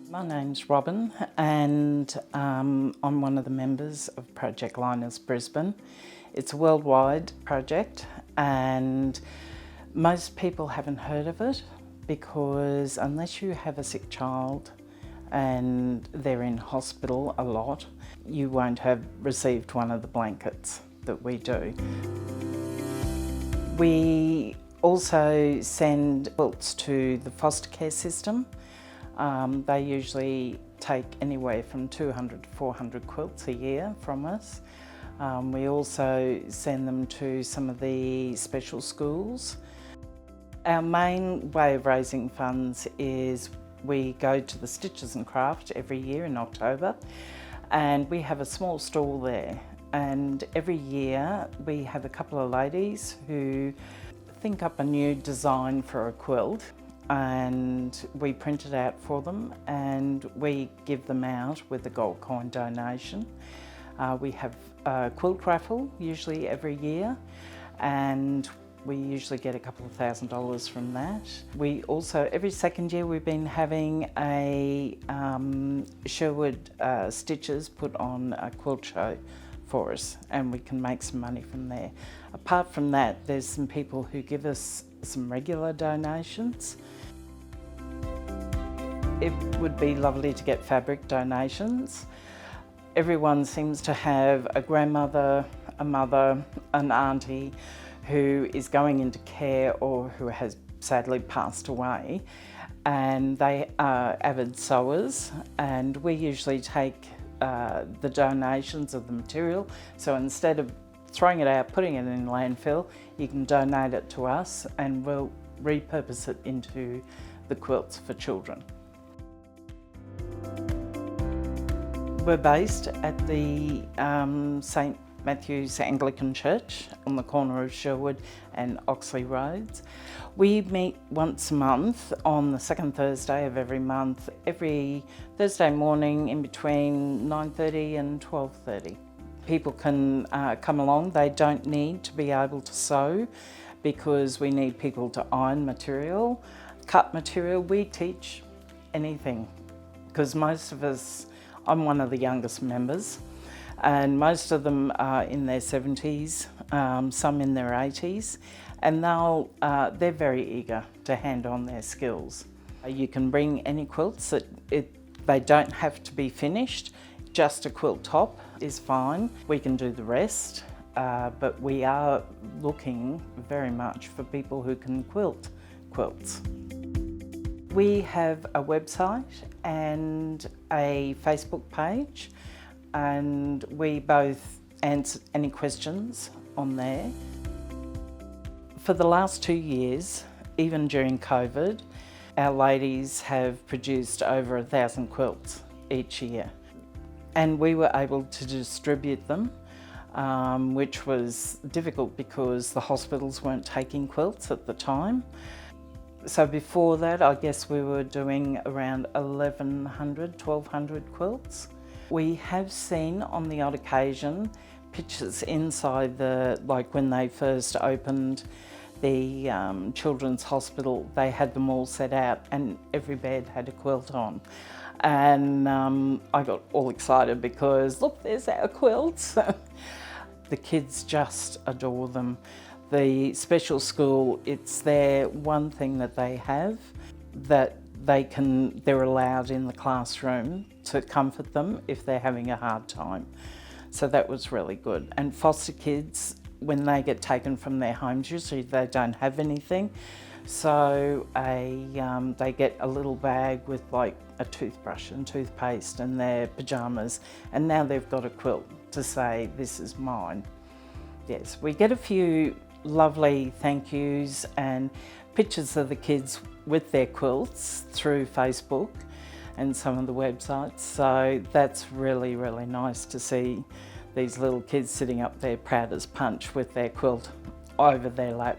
My name's Robin and I'm one of the members of Project Linus Brisbane. It's a worldwide project and most people haven't heard of it because unless you have a sick child and they're in hospital a lot, you won't have received one of the blankets that we do. We also send quilts to the foster care system. They usually take anywhere from 200 to 400 quilts a year from us. We also send them to some of the special schools. Our main way of raising funds is we go to the Stitches and Craft every year in October, and we have a small stall there. And every year we have a couple of ladies who think up a new design for a quilt, and we print it out for them and we give them out with a gold coin donation. We have a quilt raffle usually every year, and we usually get a couple of $1,000s from that. We also, every second year, we've been having a Sherwood Stitches put on a quilt show for us, and we can make some money from there. Apart from that, there's some people who give us some regular donations. It would be lovely to get fabric donations. Everyone seems to have a grandmother, a mother, an auntie who is going into care or who has sadly passed away, and they are avid sewers, and we usually take the donations of the material. So instead of throwing it out, putting it in landfill, you can donate it to us and we'll repurpose it into the quilts for children. We're based at the St Matthew's Anglican Church on the corner of Sherwood and Oxley Roads. We meet once a month on the second Thursday of every month, every Thursday morning in between 9:30 and 12:30. People can come along. They don't need to be able to sew because we need people to iron material, cut material. We teach anything because most of us, I'm one of the youngest members, and most of them are in their 70s, some in their 80s, and they're very eager to hand on their skills. You can bring any quilts. They don't have to be finished. Just a quilt top is fine. We can do the rest, but we are looking very much for people who can quilt quilts. We have a website and a Facebook page, and we both answer any questions on there. For the last 2 years, even during COVID, our ladies have produced over 1,000 quilts each year. And we were able to distribute them, which was difficult because the hospitals weren't taking quilts at the time. So before that, I guess we were doing around 1,100 quilts. We have seen on the odd occasion pictures inside like when they first opened the children's hospital, they had them all set out and every bed had a quilt on. And I got all excited because look, there's our quilts. The kids just adore them. The special school, it's their one thing that they have that they're allowed in the classroom to comfort them if they're having a hard time. So that was really good. And foster kids, when they get taken from their homes, usually they don't have anything. So they get a little bag with like a toothbrush and toothpaste and their pyjamas, and now they've got a quilt to say, this is mine. Yes, we get a few lovely thank yous and pictures of the kids with their quilts through Facebook and some of the websites. So that's really, really nice to see these little kids sitting up there proud as punch with their quilt over their lap.